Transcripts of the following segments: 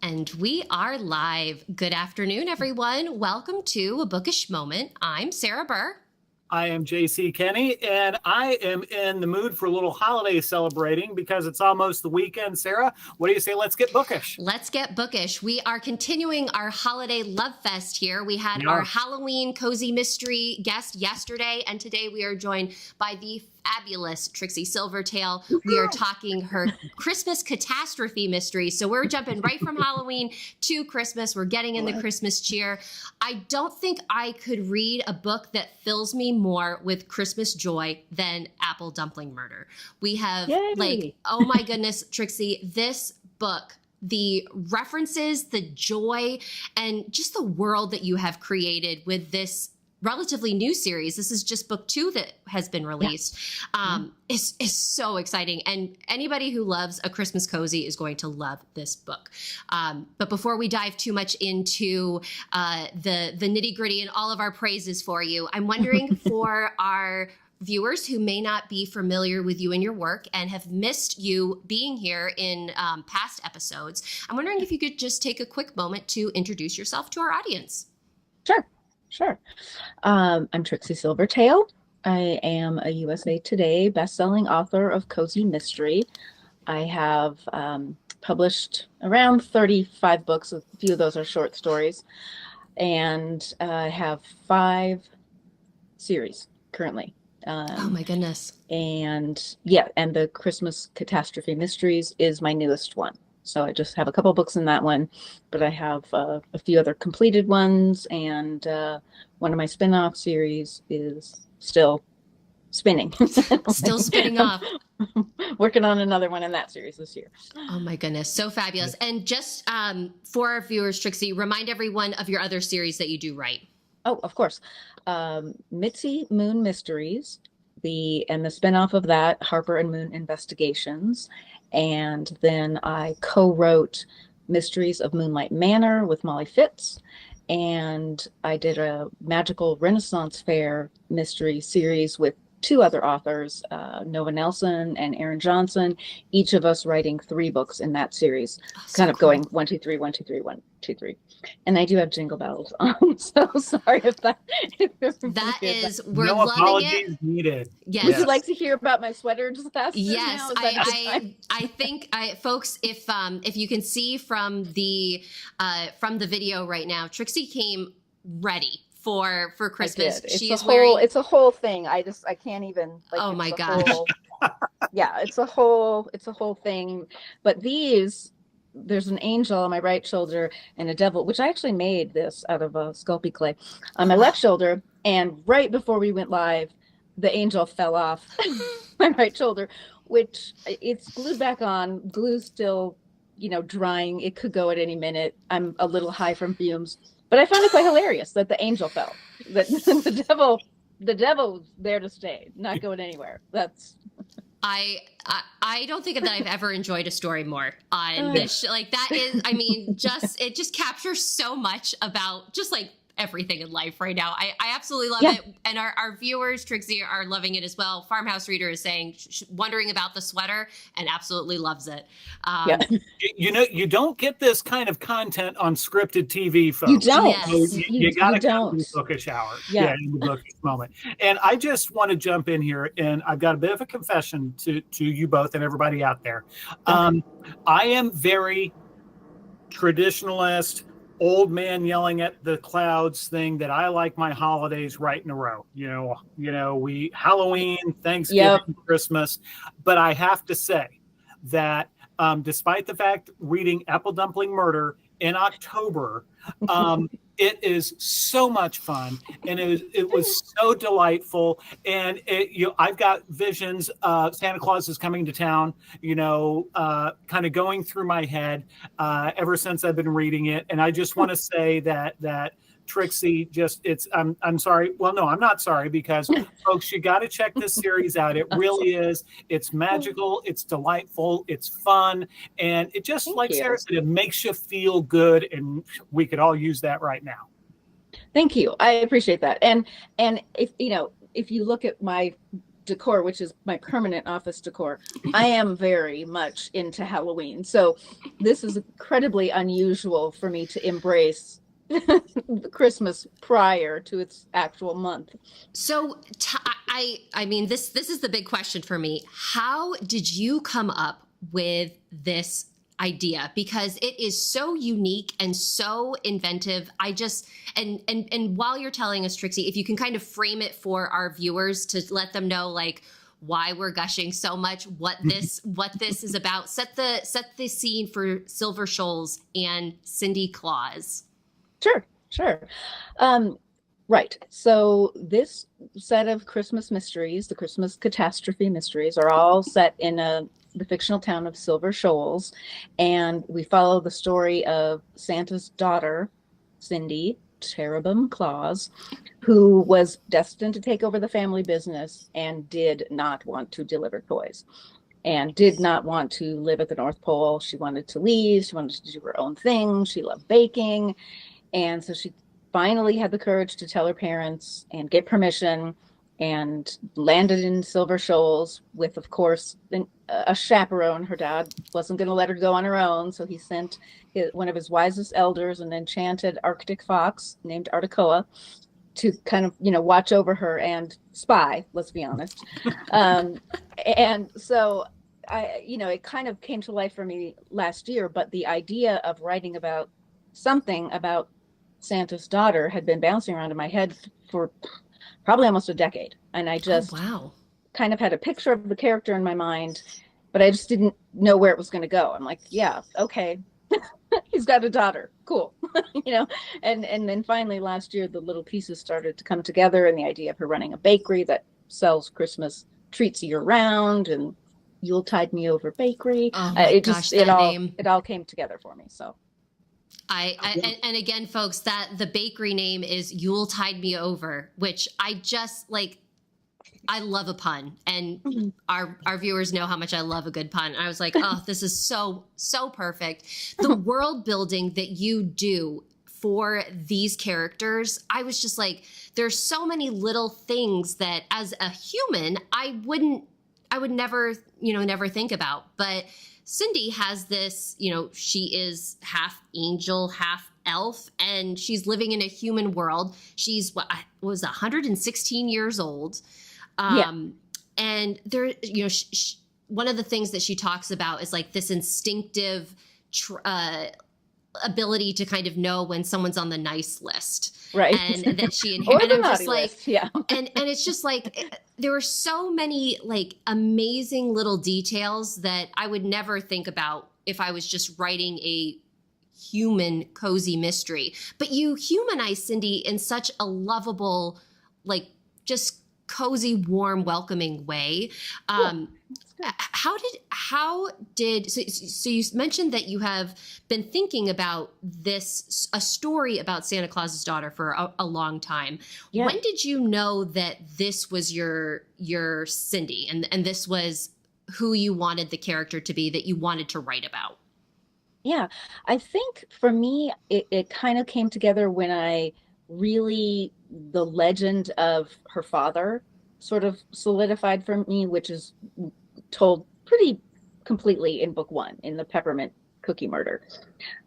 And we are live. Good afternoon, everyone. Welcome to A Bookish Moment. I'm Sarah Burr. I am JC Kenney, and I am in the mood for a little holiday celebrating because it's almost the weekend. Sarah, what do you say? Let's get bookish. Let's get bookish. We are continuing our holiday love fest here. We had our Halloween cozy mystery guest yesterday, and today we are joined by the fabulous Trixie Silvertale. We are talking her Christmas catastrophe mystery. So we're jumping right from Halloween to Christmas. We're getting in the Christmas cheer. I don't think I could read a book that fills me more with Christmas joy than Apple Dumpling Murder. We have oh my goodness, Trixie, this book, the references, the joy, and just the world that you have created with this relatively new series. This is just book 2 that has been released. Is so exciting. And anybody who loves a Christmas cozy is going to love this book. But before we dive too much into the nitty gritty and all of our praises for you, I'm wondering for our viewers who may not be familiar with you and your work and have missed you being here in past episodes, I'm wondering if you could just take a quick moment to introduce yourself to our audience. Sure. I'm Trixie Silvertale. I am a USA Today bestselling author of cozy mystery. I have published around 35 books. A few of those are short stories. And I have 5 series currently. Oh my goodness. And the Christmas Catastrophe Mysteries is my newest one. So I just have a couple books in that one, but I have a few other completed ones, and one of my spin-off series is still spinning. Still spinning off. Working on another one in that series this year. Oh my goodness, so fabulous. And just for our viewers, Trixie, remind everyone of your other series that you do write. Oh, of course. Mitzy Moon Mysteries, the spin-off of that, Harper and Moon Investigations. And then I co-wrote Mysteries of Moonlight Manor with Molly Fitz. And I did a Magical Renaissance Fair mystery series with 2 other authors, Nova Nelson and Aaron Johnson, each of us writing 3 books in that series, going 1, 2, 3, 1, 2, 3, 1, 2, 3. And I do have jingle bells. So sorry if that. We're no loving apologies it. needed. Yes. Would you like to hear about my sweater disaster? Yes, I think folks, if you can see from the video right now, Trixie came ready for Christmas. It's a whole thing. I can't even. Oh my gosh. It's a whole thing. But there's an angel on my right shoulder and a devil, which I actually made this out of Sculpey clay on my left shoulder. And right before we went live, the angel fell off my right shoulder, which it's glued back on. Glue's still, drying. It could go at any minute. I'm a little high from fumes, but I found it quite hilarious that the angel fell. That the devil's there to stay, not going anywhere. That's. I don't think that I've ever enjoyed a story more on this. That is, it just captures so much about just everything in life right now. I absolutely love it. And our viewers, Trixie, are loving it as well. Farmhouse Reader is saying, wondering about the sweater, and absolutely loves it. You don't get this kind of content on scripted TV, folks. You don't. Yes. You got to come to the Bookish Hour. In the Bookish Moment. And I just want to jump in here, and I've got a bit of a confession to you both and everybody out there. I am very traditionalist, old man yelling at the clouds thing that I like my holidays right in a row. We Halloween, Thanksgiving, Christmas. But I have to say that despite the fact reading Apple Dumpling Murder in October It is so much fun, and it was so delightful. And I've got visions. Santa Claus is coming to town. Kind of going through my head ever since I've been reading it. And I just want to say that Trixie, I'm sorry. Well, no, I'm not sorry, because folks, you got to check this series out. It really is. It's magical. It's delightful. It's fun. And it just, like Sarah said, it makes you feel good. And we could all use that right now. Thank you. I appreciate that. And if you look at my decor, which is my permanent office decor, I am very much into Halloween. So this is incredibly unusual for me to embrace Christmas prior to its actual month. So I mean, this is the big question for me. How did you come up with this idea? Because it is so unique and so inventive. And while you're telling us, Trixie, if you can kind of frame it for our viewers to let them know, like, why we're gushing so much, what this is about. Set the scene for Silver Shoals and Cindy Claus. Sure. Right. So this set of Christmas mysteries, the Christmas catastrophe mysteries, are all set in the fictional town of Silver Shoals. And we follow the story of Santa's daughter, Cindy Cherubim Claus, who was destined to take over the family business and did not want to deliver toys and did not want to live at the North Pole. She wanted to leave. She wanted to do her own thing. She loved baking. And so she finally had the courage to tell her parents and get permission, and landed in Silver Shoals with, of course, a chaperone. Her dad wasn't going to let her go on her own, so he sent one of his wisest elders, an enchanted Arctic fox named Articoa, to kind of, watch over her and spy, let's be honest. And so it kind of came to life for me last year, but the idea of writing about something about Santa's daughter had been bouncing around in my head for probably almost a decade. And I just kind of had a picture of the character in my mind, but I just didn't know where it was going to go. I'm like, yeah, okay. He's got a daughter. Cool. And then finally last year, the little pieces started to come together, and the idea of her running a bakery that sells Christmas treats year round, and Yuletide Me Over Bakery. Oh my gosh, that name. It all came together for me. So. And again, folks, that the bakery name is Yuletide Me Over, which I just like. I love a pun, and our viewers know how much I love a good pun. I was like, oh, this is so perfect. The world building that you do for these characters, I was just like, there's so many little things that as a human, I would never think about. But Cindy has this, she is half angel, half elf, and she's living in a human world. She's 116 years old. And there, one of the things that she talks about is like this instinctive ability to kind of know when someone's on the nice list, right? And that she inherits. And I'm just like, list. Yeah. and it's just like there were so many like amazing little details that I would never think about if I was just writing a human cozy mystery. But you humanize Cindy in such a lovable, like just cozy, warm, welcoming way. How did so you mentioned that you have been thinking about a story about Santa Claus's daughter for a long time. Yeah. When did you know that this was your Cindy and this was who you wanted the character to be, that you wanted to write about? Yeah, I think for me, it kind of came together when the legend of her father sort of solidified for me, which is told pretty completely in book 1 in the peppermint cookie murder.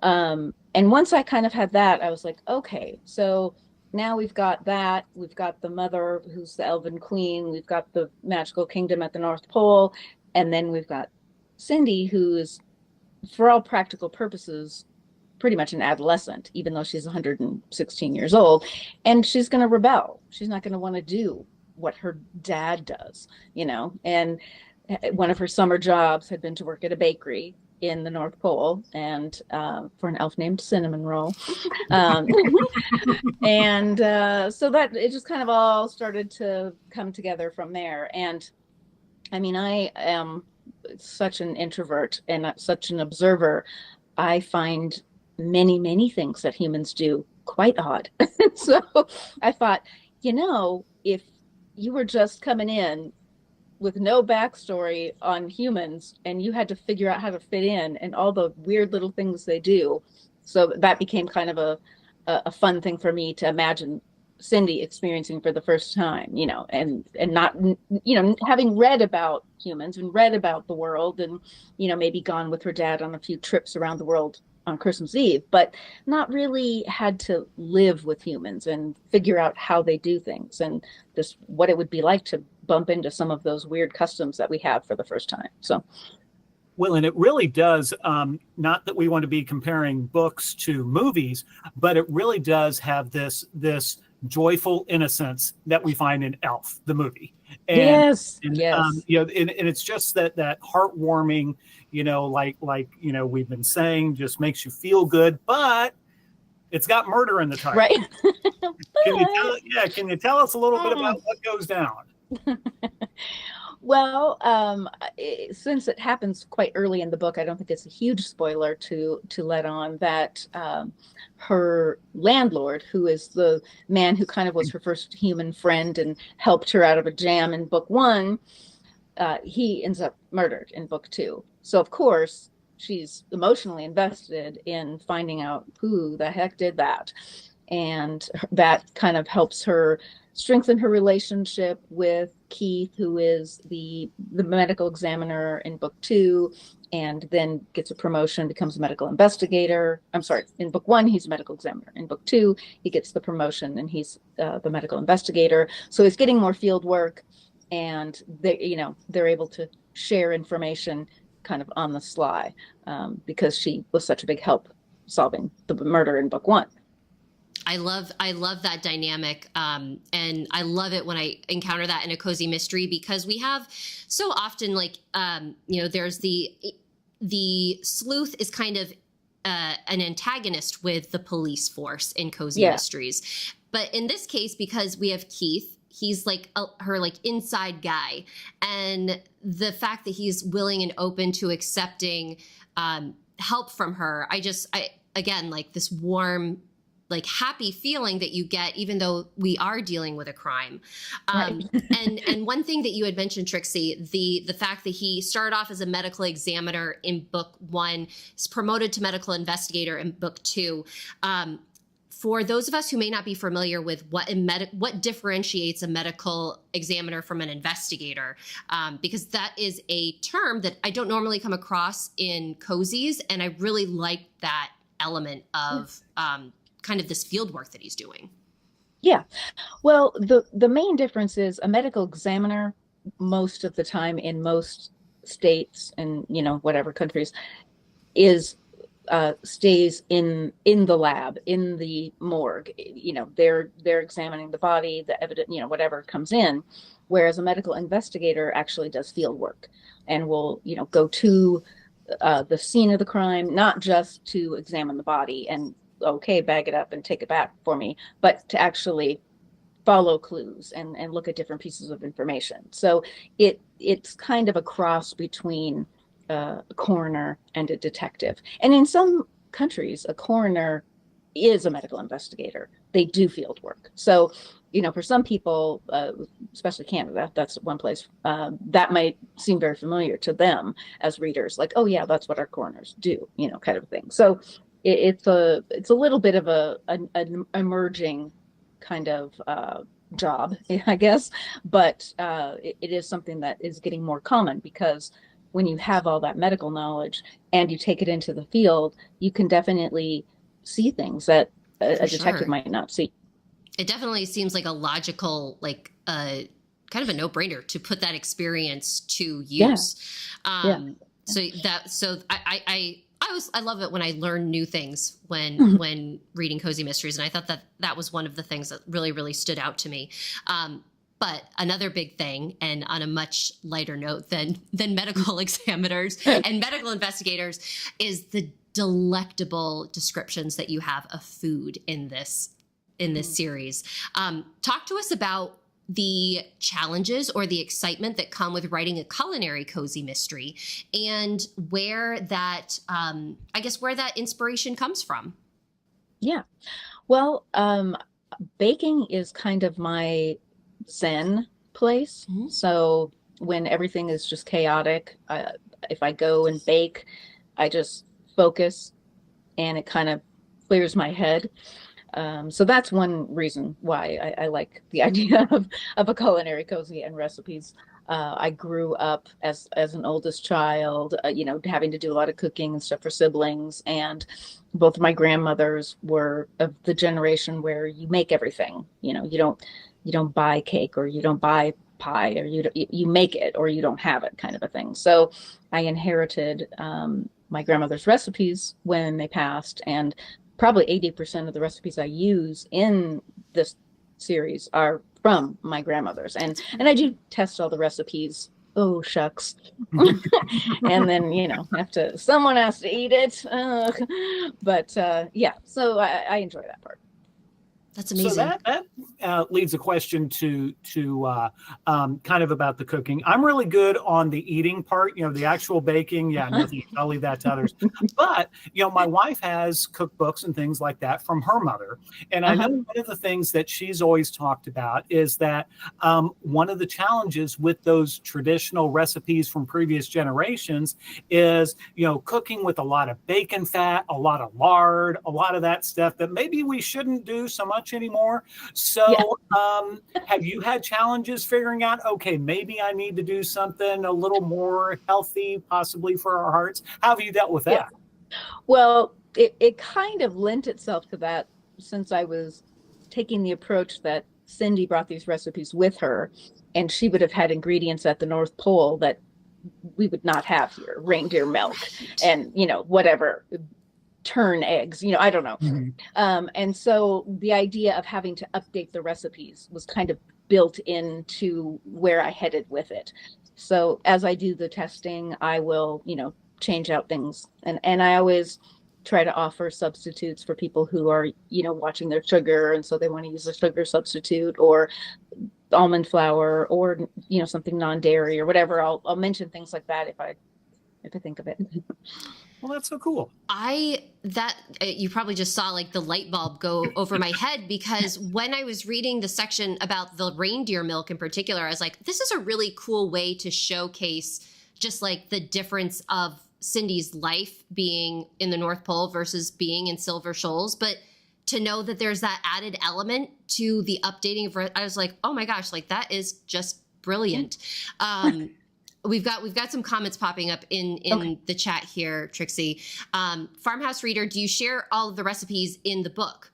And once I kind of had that, I was like, okay, so now we've got that. We've got the mother who's the elven queen. We've got the magical kingdom at the North Pole. And then we've got Cindy, who is, for all practical purposes, pretty much an adolescent, even though she's 116 years old. And she's going to rebel. She's not going to want to do what her dad does, and one of her summer jobs had been to work at a bakery, in the North Pole, and for an elf named Cinnamon Roll. Um, and so that it just kind of all started to come together from there. And I mean, I am such an introvert and such an observer. I find many things that humans do quite odd. So I thought, if you were just coming in with no backstory on humans and you had to figure out how to fit in and all the weird little things they do. So that became kind of a fun thing for me to imagine Cindy experiencing for the first time, and not, having read about humans and read about the world and, maybe gone with her dad on a few trips around the world on Christmas Eve, but not really had to live with humans and figure out how they do things and just what it would be like to bump into some of those weird customs that we have for the first time. So, well, and it really does, not that we want to be comparing books to movies, but it really does have this joyful innocence that we find in Elf, the movie. And, yes. And it's just that heartwarming, we've been saying, just makes you feel good, but it's got murder in the title. Right. Can you tell us a little bit about what goes down? Well, since it happens quite early in the book, I don't think it's a huge spoiler to let on that her landlord, who is the man who kind of was her first human friend and helped her out of a jam in book 1, he ends up murdered in book 2. So, of course, she's emotionally invested in finding out who the heck did that. And that kind of helps her strengthen her relationship with Keith, who is the medical examiner in book 2, and then gets a promotion, becomes a medical investigator. I'm sorry, in book 1, he's a medical examiner. In book 2, he gets the promotion and he's the medical investigator. So he's getting more field work, and they're able to share information kind of on the sly, because she was such a big help solving the murder in book 1. I love that dynamic. And I love it when I encounter that in a cozy mystery, because we have so often there's the sleuth is kind of an antagonist with the police force in cozy mysteries. But in this case, because we have Keith, he's like her inside guy. And the fact that he's willing and open to accepting help from her, I again, this warm, happy feeling that you get, even though we are dealing with a crime. Right. and one thing that you had mentioned, Trixie, the fact that he started off as a medical examiner in book 1, is promoted to medical investigator in book 2. For those of us who may not be familiar with what differentiates a medical examiner from an investigator, because that is a term that I don't normally come across in cozies, and I really like that element of kind of this field work that he's doing. Yeah. Well, the main difference is a medical examiner most of the time in most states and, whatever countries stays in the lab, in the morgue. They're examining the body, the evidence, whatever comes in, whereas a medical investigator actually does field work and will, go to the scene of the crime, not just to examine the body and bag it up and take it back for me, but to actually follow clues and look at different pieces of information. So it's kind of a cross between a coroner and a detective. And in some countries, a coroner is a medical investigator. They do field work. So, for some people, especially Canada, that's one place, that might seem very familiar to them as readers, like, oh yeah, that's what our coroners do, kind of thing. So it's a little bit of an emerging kind of job, I guess, but it is something that is getting more common, because when you have all that medical knowledge and you take it into the field, you can definitely see things that a detective might not see. It definitely seems like a logical, kind of a no-brainer to put that experience to use. So I love it when I learn new things when reading cozy mysteries, and I thought that was one of the things that really stood out to me. But another big thing, and on a much lighter note than medical examiners and medical investigators, is the delectable descriptions that you have of food in this series. Talk to us about the challenges or the excitement that come with writing a culinary cozy mystery, and where that, where that inspiration comes from. Yeah. Well, baking is kind of my zen place. Mm-hmm. So when everything is just chaotic, if I go and bake, I just focus and it kind of clears my head. So that's one reason why I like the idea of a culinary cozy and recipes. I grew up as an oldest child, having to do a lot of cooking and stuff for siblings. And both of my grandmothers were of the generation where you make everything. You don't buy cake, or you don't buy pie, or you make it, or you don't have it, kind of a thing. So I inherited my grandmother's recipes when they passed, and probably 80% of the recipes I use in this series are from my grandmother's, and I do test all the recipes. Oh shucks. And then someone has to eat it. But yeah, so I enjoy that part. That's amazing. So that leads a question to kind of about the cooking. I'm really good on the eating part, the actual baking. Yeah, nothing. I'll leave that to others. But my wife has cookbooks and things like that from her mother, and I know one of the things that she's always talked about is that one of the challenges with those traditional recipes from previous generations is cooking with a lot of bacon fat, a lot of lard, a lot of that stuff that maybe we shouldn't do so much anymore. So have you had challenges figuring out, okay, maybe I need to do something a little more healthy, possibly for our hearts? How have you dealt with that? Yeah. Well, it kind of lent itself to that, since I was taking the approach that Cindy brought these recipes with her, and she would have had ingredients at the North Pole that we would not have here: reindeer milk and whatever, turn eggs, I don't know. Mm-hmm. And so the idea of having to update the recipes was kind of built into where I headed with it. So as I do the testing, I will, change out things. And I always try to offer substitutes for people who are, watching their sugar, and so they want to use a sugar substitute, or almond flour, or, something non-dairy or whatever. I'll mention things like that if I think of it. Well, that's so cool. You probably just saw like the light bulb go over my head, because when I was reading the section about the reindeer milk in particular, I was like, this is a really cool way to showcase just like the difference of Cindy's life being in the North Pole versus being in Silver Shoals. But to know that there's that added element to the updating of, I was like, oh my gosh, like that is just brilliant. We've got some comments popping up in the chat here, Trixie. Farmhouse Reader, do you share all of the recipes in the book?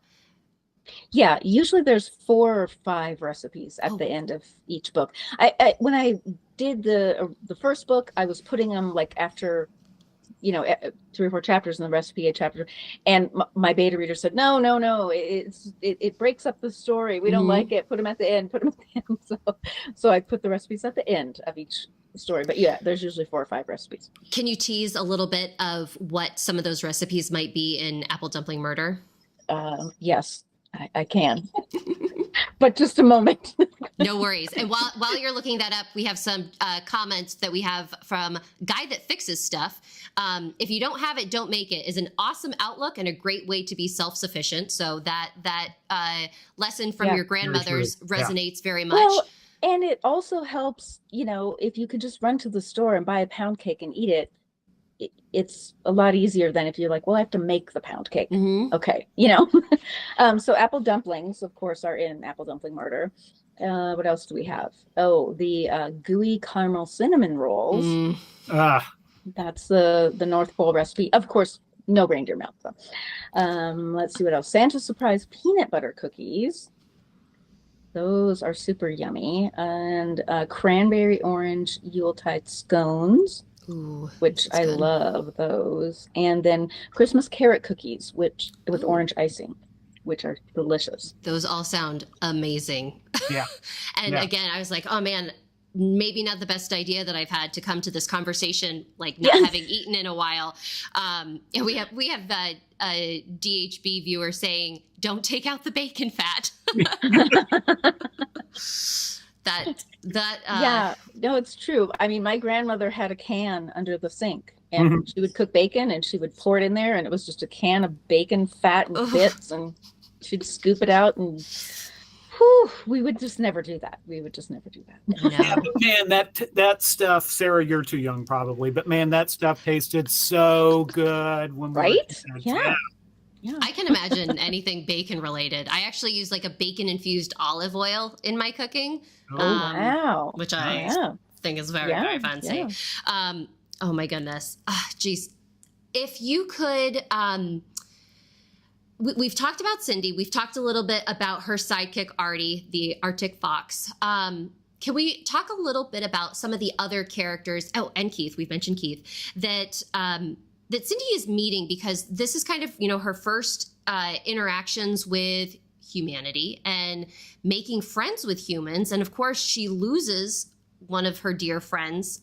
Yeah, usually there's 4 or 5 recipes at the end of each book. I when I did the first book, I was putting them like after 3 or 4 chapters in the recipe, a chapter, and my beta reader said, no, it breaks up the story. We don't like it. Put them at the end. So I put the recipes at the end of each story. But yeah, there's usually 4 or 5 recipes. Can you tease a little bit of what some of those recipes might be in Apple Dumpling Murder? Yes, I can. But just a moment. No worries. And while you're looking that up, we have some comments that we have from Guy That Fixes Stuff. If you don't have it, don't make it is an awesome outlook and a great way to be self-sufficient. So that lesson from your grandmothers resonates very much. Well, and it also helps, if you could just run to the store and buy a pound cake and eat it, it's a lot easier than if you're like, well, I have to make the pound cake. Mm-hmm. Okay. So apple dumplings, of course, are in Apple Dumpling Murder. What else do we have? Oh, the gooey caramel cinnamon rolls. That's the North Pole recipe. Of course, no reindeer milk, though. Let's see what else. Santa Surprise peanut butter cookies. Those are super yummy. And cranberry orange Yuletide scones. Ooh, which I love those. And then Christmas carrot cookies, with orange icing, which are delicious. Those all sound amazing. Yeah. And again, I was like, oh man, maybe not the best idea that I've had to come to this conversation, like not having eaten in a while. And we have a DHB viewer saying, don't take out the bacon fat. Yeah, no, it's true. I mean, my grandmother had a can under the sink, and she would cook bacon and she would pour it in there, and it was just a can of bacon fat and bits, and she'd scoop it out, and we would just never do that. We would just never do that. No. Yeah, but man, that stuff, Sarah, you're too young probably, but man, that stuff tasted so good when we were kids. Yeah. I can imagine anything bacon related. I actually use like a bacon infused olive oil in my cooking. Wow. Which I think is very, very fancy. Yeah. Oh my goodness. Geez. If you could, we've talked about Cindy. We've talked a little bit about her sidekick, Artie, the Arctic Fox. Can we talk a little bit about some of the other characters? Oh, and Keith, we've mentioned Keith, that Cindy is meeting, because this is kind of, her first interactions with humanity and making friends with humans. And of course, she loses one of her dear friends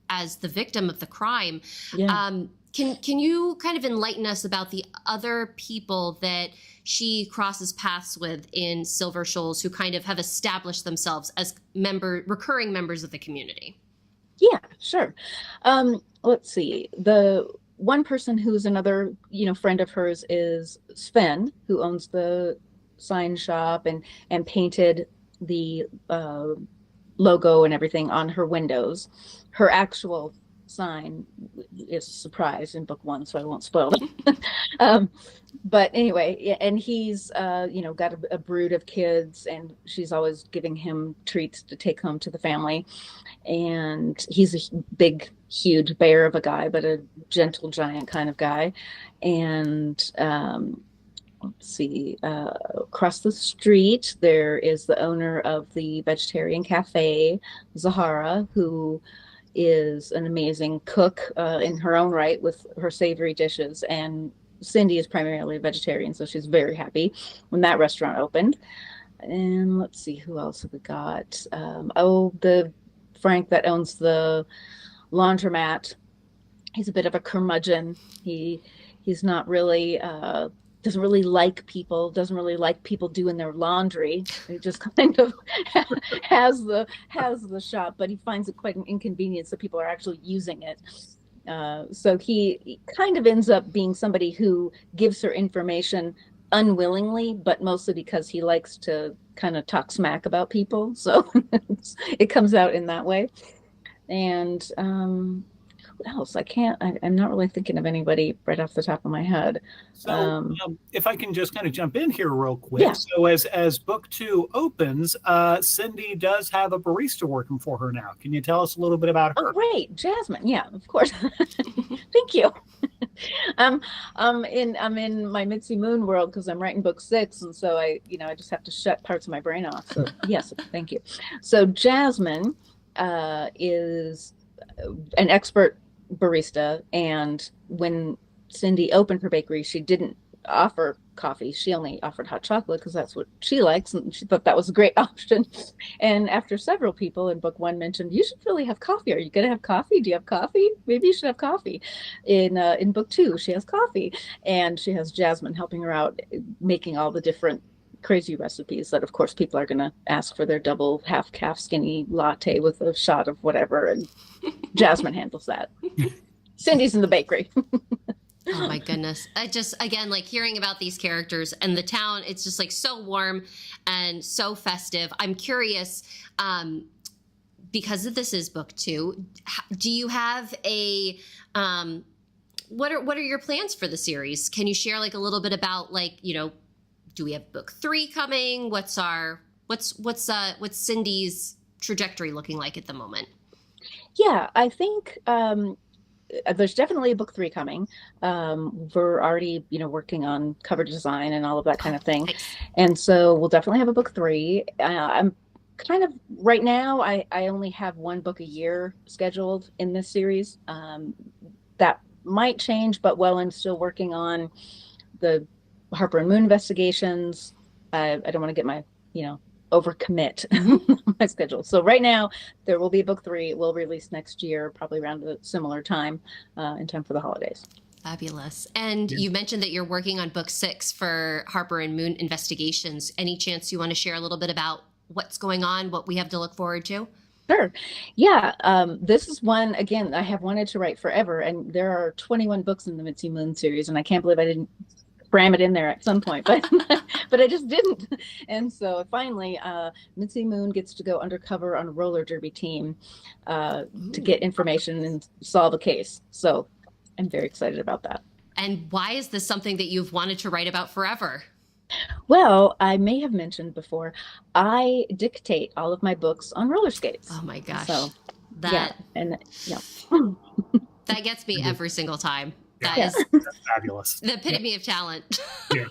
as the victim of the crime. Yeah. Can you kind of enlighten us about the other people that she crosses paths with in Silver Shoals who kind of have established themselves as recurring members of the community? Yeah, sure. Let's see. The one person who's another, friend of hers is Sven, who owns the sign shop and painted the logo and everything on her windows. Her actual sign is a surprise in book 1, so I won't spoil it. But anyway, and he's got a brood of kids, and she's always giving him treats to take home to the family. And he's a big, huge bear of a guy, but a gentle giant kind of guy. And let's see, across the street there is the owner of the vegetarian cafe, Zahara, who is an amazing cook in her own right with her savory dishes. And Cindy is primarily a vegetarian, so she's very happy when that restaurant opened. And let's see, who else have we got? The Frank that owns the laundromat. He's a bit of a curmudgeon. He's not really doesn't really like people doing their laundry. He just kind of has the shop, but he finds it quite an inconvenience that people are actually using it. So he kind of ends up being somebody who gives her information unwillingly, but mostly because he likes to kind of talk smack about people. So it comes out in that way. And who else? I'm not really thinking of anybody right off the top of my head. So if I can just kind of jump in here real quick. Yeah. So as book 2 opens, Cindy does have a barista working for her now. Can you tell us a little bit about her? Oh, great. Jasmine. Yeah, of course. Thank you. I'm in my Mitzy Moon world because I'm writing book 6. And so I just have to shut parts of my brain off. So yes, thank you. So Jasmine is an expert barista, and when Cindy opened her bakery, she didn't offer coffee. She only offered hot chocolate because that's what she likes, and she thought that was a great option. And after several people in book 1 mentioned, you should really have coffee. Are you going to have coffee? Do you have coffee? Maybe you should have coffee. In book 2, she has coffee, and she has Jasmine helping her out making all the different crazy recipes that of course people are going to ask for their double half calf skinny latte with a shot of whatever, and Jasmine handles that. Cindy's in the bakery. Oh my goodness. I just, again, like hearing about these characters and the town, it's just like so warm and so festive. I'm curious, because this is book 2, do you have a, what are your plans for the series? Can you share like a little bit about do we have book 3 coming? What's Cindy's trajectory looking like at the moment? Yeah, I think there's definitely a book 3 coming. We're already, working on cover design and all of that kind of thing. Nice. And so we'll definitely have a book 3. I'm kind of right now, I only have 1 book a year scheduled in this series. That might change, but while I'm still working on the Harper and Moon Investigations. I don't want to get my, overcommit my schedule. So right now there will be book 3. It will release next year, probably around a similar time, in time for the holidays. Fabulous. And you mentioned that you're working on book 6 for Harper and Moon Investigations. Any chance you want to share a little bit about what's going on, what we have to look forward to? Sure. Yeah. This is one, again, I have wanted to write forever, and there are 21 books in the Mitzy Moon series, and I can't believe I didn't cram it in there at some point, but but I just didn't. And so finally, Mitzy Moon gets to go undercover on a roller derby team to get information and solve a case. So I'm very excited about that. And why is this something that you've wanted to write about forever? Well, I may have mentioned before, I dictate all of my books on roller skates. Oh my gosh. So that gets me every single time. That's fabulous. The epitome of talent. Yeah.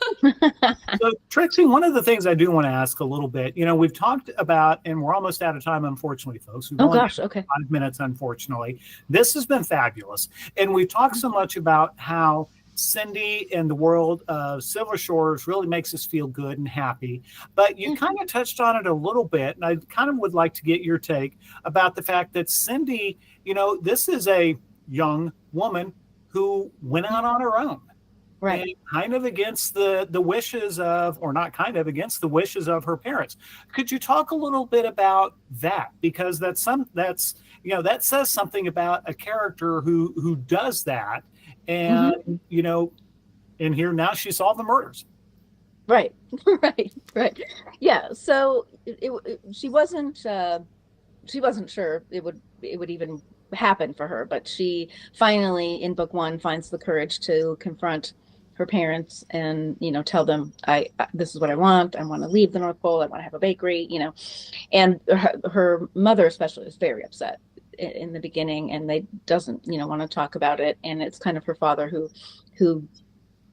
So, Trixie, one of the things I do want to ask a little bit, we've talked about, and we're almost out of time, unfortunately, folks. We've only got 5 minutes, unfortunately. This has been fabulous. And we've talked so much about how Cindy and the world of Silver Shores really makes us feel good and happy. But you kind of touched on it a little bit, and I kind of would like to get your take about the fact that Cindy, this is a young woman who went out on her own. Right. And kind of against the wishes of, or not kind of, against the wishes of her parents. Could you talk a little bit about that? Because that says something about a character who does that. And, in here now she solved the murders. Right. Yeah. So she wasn't sure it would even happen for her, but she finally in book 1 finds the courage to confront her parents and tell them, this is what I want to leave the North Pole, I want to have a bakery, and her mother especially is very upset in the beginning, and they doesn't want to talk about it, and it's kind of her father who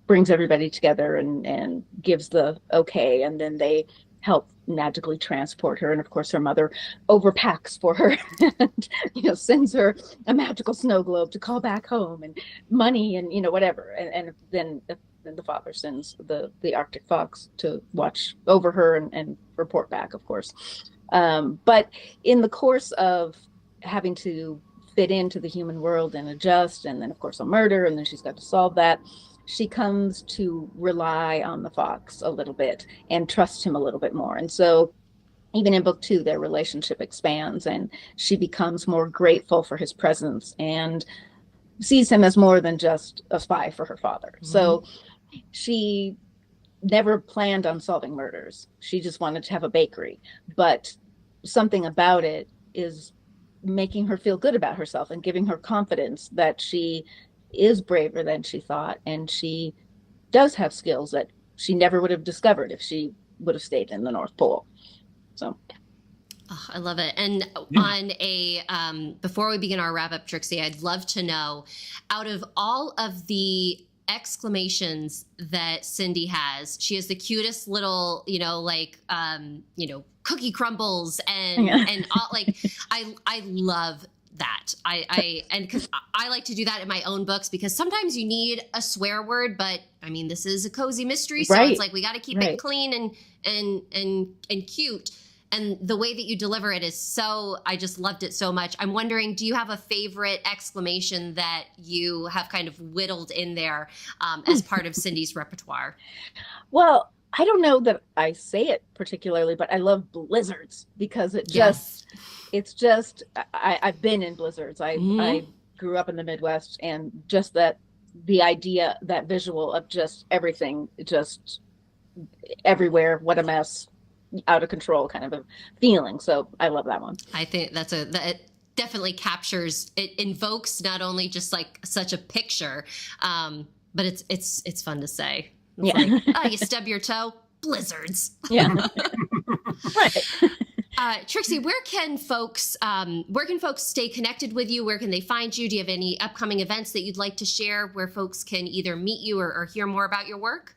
brings everybody together and gives the okay, and then they help magically transport her, and of course her mother overpacks for her and sends her a magical snow globe to call back home, and money, and whatever, and then the father sends the Arctic fox to watch over her and report back, of course. But in the course of having to fit into the human world and adjust, and then of course a murder, and then she's got to solve that, she comes to rely on the fox a little bit and trust him a little bit more. And so even in book 2, their relationship expands, and she becomes more grateful for his presence and sees him as more than just a spy for her father. Mm-hmm. So she never planned on solving murders. She just wanted to have a bakery, but something about it is making her feel good about herself and giving her confidence that she is braver than she thought, and she does have skills that she never would have discovered if she would have stayed in the North Pole. So I love it. And on a before we begin our wrap up, Trixie, I'd love to know, out of all of the exclamations that Cindy has, she has the cutest little, cookie crumbles and all, I love that. And because I like to do that in my own books, because sometimes you need a swear word, but I mean, this is a cozy mystery, so it's like we got to keep it clean and cute. And the way that you deliver it is I just loved it so much. I'm wondering, do you have a favorite exclamation that you have kind of whittled in there as part of Cindy's repertoire? Well, I don't know that I say it particularly, but I love blizzards because it's just, I've been in blizzards. I grew up in the Midwest, and just the idea, that visual of just everything, just everywhere, what a mess, out of control kind of a feeling. So I love that one. I think that definitely captures, it invokes not only just like such a picture, but it's fun to say. It's you stub your toe, blizzards. Yeah. Right. Trixie, where can folks stay connected with you? Where can they find you? Do you have any upcoming events that you'd like to share where folks can either meet you or hear more about your work?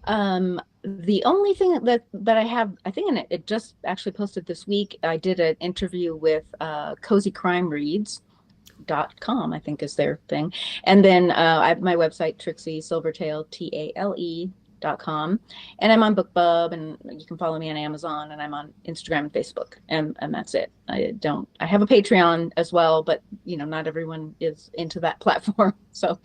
The only thing that I have, I think it just actually posted this week, I did an interview with cozycrimereads.com, I think is their thing. And then I have my website, Trixie Silvertale, bookishmoment.com. And I'm on BookBub, and you can follow me on Amazon, and I'm on Instagram and Facebook, and that's it. I have a Patreon as well, but not everyone is into that platform. So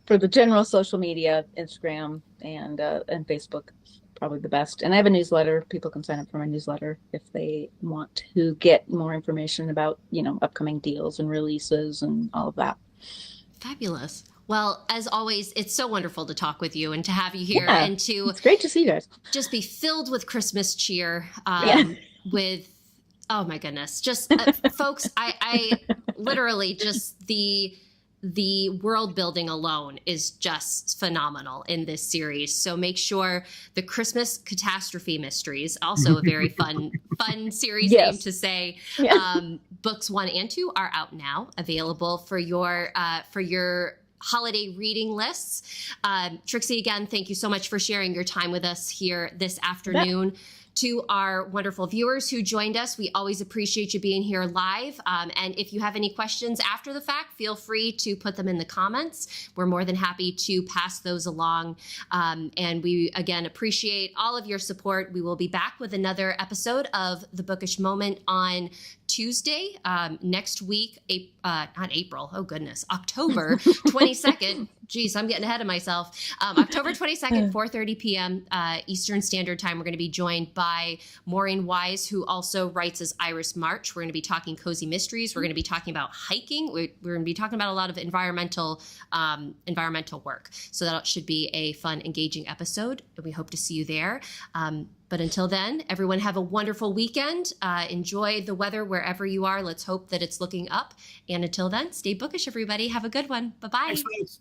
for the general social media, Instagram and Facebook, probably the best. And I have a newsletter. People can sign up for my newsletter if they want to get more information about, upcoming deals and releases and all of that. Fabulous. Well, as always, it's so wonderful to talk with you and to have you here, and to it's great to see you guys. Just be filled with Christmas cheer, with, oh my goodness, just folks, I literally just the world building alone is just phenomenal in this series. So make sure the Christmas Catastrophe Mysteries, also a very fun series name to say. Books 1 and 2 are out now, available for your holiday reading lists. Trixie, again, thank you so much for sharing your time with us here this afternoon. To our wonderful viewers who joined us, we always appreciate you being here live. And if you have any questions after the fact, feel free to put them in the comments. We're more than happy to pass those along. And we, again, appreciate all of your support. We will be back with another episode of The Bookish Moment on Tuesday next week, not April, oh goodness, October 22nd. Geez, I'm getting ahead of myself. October 22nd, 4:30 p.m. Eastern Standard Time. We're going to be joined by Maureen Wise, who also writes as Iris March. We're going to be talking cozy mysteries. We're going to be talking about hiking. We're going to be talking about a lot of environmental work. So that should be a fun, engaging episode. We hope to see you there. But until then, everyone have a wonderful weekend. Enjoy the weather wherever you are. Let's hope that it's looking up. And until then, stay bookish, everybody. Have a good one. Bye-bye. Thanks,